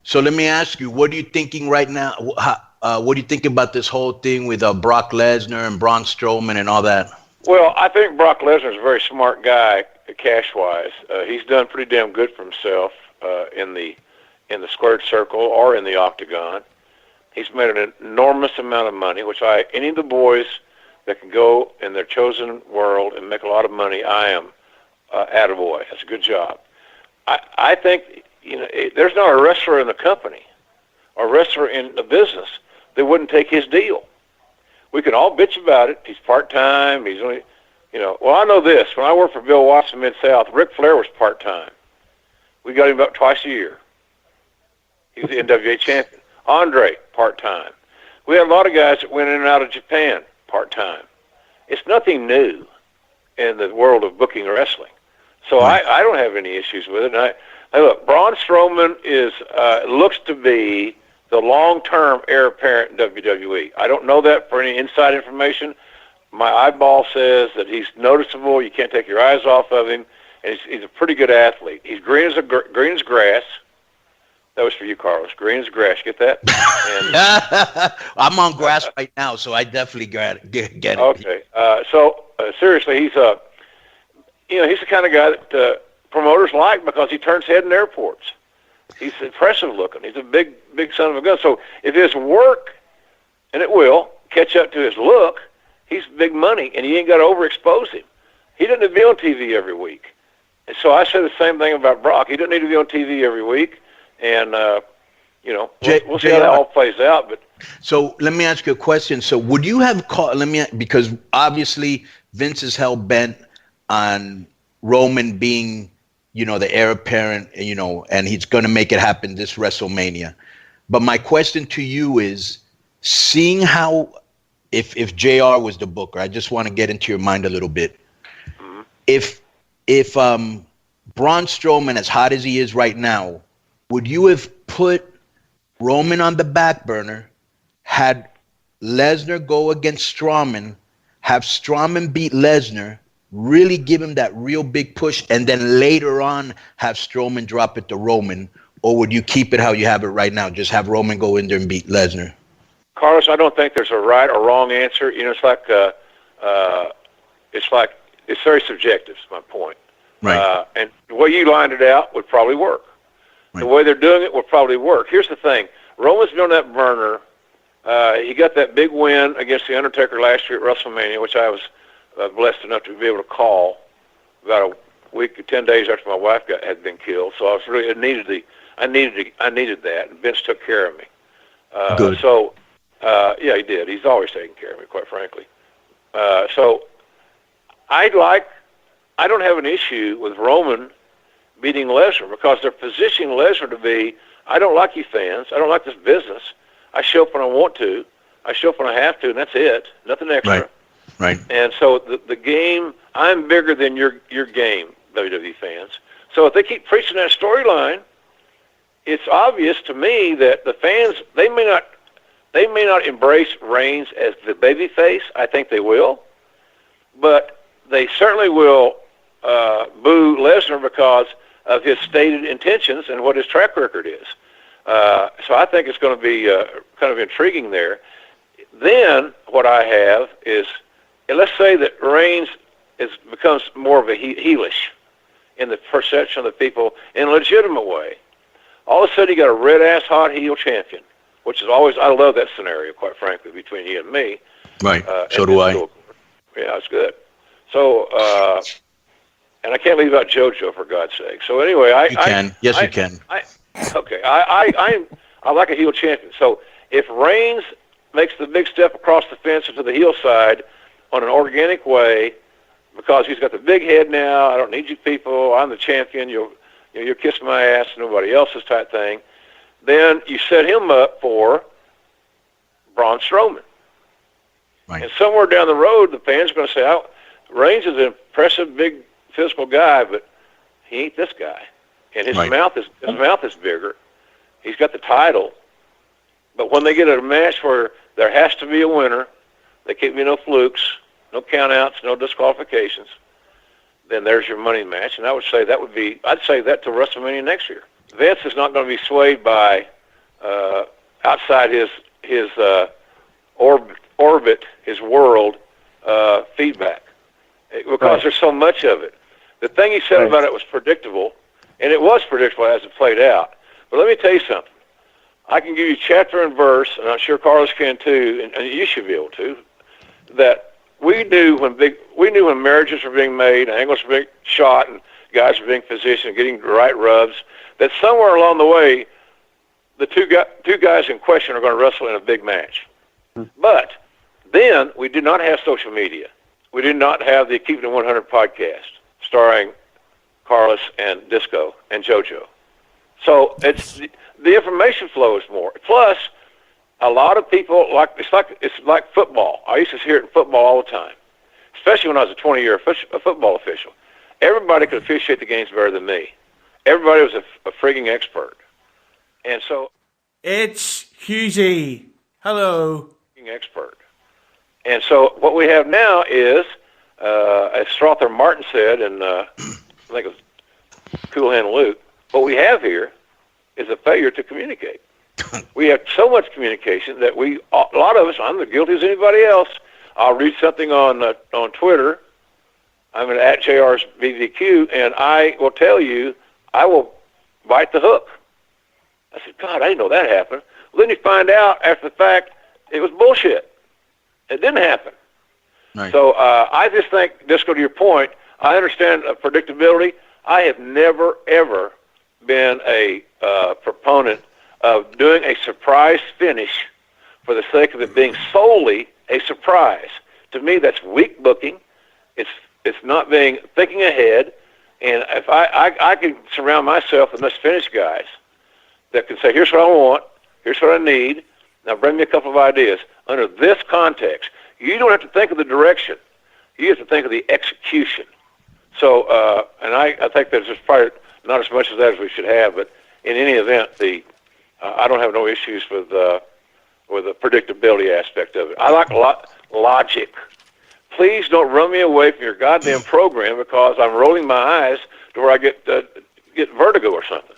So let me ask you, what are you thinking right now? What do you think about this whole thing with Brock Lesnar and Braun Strowman and all that? Well, I think Brock Lesnar's a very smart guy, cash-wise. He's done pretty damn good for himself in the squared circle or in the octagon. He's made an enormous amount of money, which any of the boys that can go in their chosen world and make a lot of money, I am attaboy. That's a good job. I think, there's not a wrestler in the company or a wrestler in the business that wouldn't take his deal. We can all bitch about it. He's part-time. He's only, well, I know this. When I worked for Bill Watson Mid-South, Ric Flair was part-time. We got him about twice a year. He was the NWA champion. Andre, part-time. We had a lot of guys that went in and out of Japan, part-time. It's nothing new in the world of booking wrestling. So I don't have any issues with it. And look, Braun Strowman looks to be the long-term heir apparent in WWE. I don't know that for any inside information. My eyeball says that he's noticeable. You can't take your eyes off of him, and he's a pretty good athlete. He's green as grass. That was for you, Carlos. Green as grass. Get that? And I'm on grass right now, so I definitely get it. Okay. Seriously, he's the kind of guy that promoters like because he turns head in airports. He's impressive looking. He's a big son of a gun. So if his work, and it will, catch up to his look, he's big money, and you ain't got to overexpose him. He doesn't need to be on TV every week. And so I say the same thing about Brock. He doesn't need to be on TV every week, and, we'll see how that all plays out. But so let me ask you a question. So would you have called, because obviously Vince is hell-bent on Roman being the heir apparent, and he's going to make it happen this WrestleMania. But my question to you is, seeing how, if JR was the booker, I just want to get into your mind a little bit. Mm-hmm. If Braun Strowman, as hot as he is right now, would you have put Roman on the back burner, had Lesnar go against Strowman, have Strowman beat Lesnar, really give him that real big push, and then later on have Strowman drop it to Roman? Or would you keep it how you have it right now, just have Roman go in there and beat Lesnar? Carlos, I don't think there's a right or wrong answer. It's very subjective, is my point. Right. And the way you lined it out would probably work. Right. The way they're doing it would probably work. Here's the thing. Roman's been on that burner. He got that big win against The Undertaker last year at WrestleMania, which I was blessed enough to be able to call about a week, 10 days after my wife had been killed. So I was really I needed that, and Vince took care of me. Good. So he did. He's always taken care of me, quite frankly. So I don't have an issue with Roman beating Lesnar because they're positioning Lesnar to be, I don't like you fans. I don't like this business. I show up when I want to. I show up when I have to, and that's it. Nothing extra. Right. And so the game, I'm bigger than your game, WWE fans. So if they keep preaching that storyline, it's obvious to me that the fans, they may not embrace Reigns as the babyface. I think they will. But they certainly will boo Lesnar because of his stated intentions and what his track record is. So I think it's going to be kind of intriguing there. Then what I have is, let's say that Reigns becomes more of a heelish in the perception of the people in a legitimate way. All of a sudden you got a red-ass hot heel champion, which is always, I love that scenario, quite frankly, between you and me. Right, so do I. Yeah, it's good. So, and I can't leave out JoJo, for God's sake. So anyway, you can. You can. I like a heel champion. So if Reigns makes the big step across the fence into the heel side on an organic way, because he's got the big head now, I don't need you people, I'm the champion, you'll kiss my ass, nobody else's type thing, then you set him up for Braun Strowman. Right. And somewhere down the road, the fans are going to say, oh, Reigns is an impressive, big, physical guy, but he ain't this guy. And his mouth is bigger. He's got the title. But when they get a match where there has to be a winner, there can't be no flukes, no countouts, no disqualifications, then there's your money match. And I would say I'd say that to WrestleMania next year. Vince is not going to be swayed by outside his orbit, his world feedback, because there's so much of it. The thing he said about it was predictable, and it was predictable as it played out. But let me tell you something. I can give you chapter and verse, and I'm sure Carlos can too, and you should be able to, that we knew when marriages were being made, and angles were being shot, and guys were being positioned, getting the right rubs, that somewhere along the way, the two guys in question are going to wrestle in a big match. But then we did not have social media. We did not have the Keeping It 100 podcast starring Carlos and Disco and JoJo. So it's the information flow is more. Plus, a lot of people it's like football. I used to hear it in football all the time, especially when I was a 20-year football official. Everybody could officiate the games better than me. Everybody was a frigging expert, and so it's Husey. Hello. Expert. And so what we have now is, as Strother Martin said, and I think it was Cool Hand Luke, what we have here is a failure to communicate. We have so much communication that a lot of us, I'm as guilty as anybody else. I'll read something on Twitter. I'm at JR's BVQ, and I will tell you, I will bite the hook. I said, God, I didn't know that happened. Well, then you find out after the fact, it was bullshit. It didn't happen. Right. So I just think, just go to your point, I understand predictability. I have never, ever been a proponent of doing a surprise finish for the sake of it being solely a surprise. To me, that's weak booking. It's not thinking ahead. And if I can surround myself with most finished guys that can say, here's what I want, here's what I need, now bring me a couple of ideas. Under this context, you don't have to think of the direction. You have to think of the execution. So, and I think that there's probably not as much of that as we should have, but in any event, I don't have no issues with the predictability aspect of it. I like logic. Please don't run me away from your goddamn program because I'm rolling my eyes to where I get vertigo or something.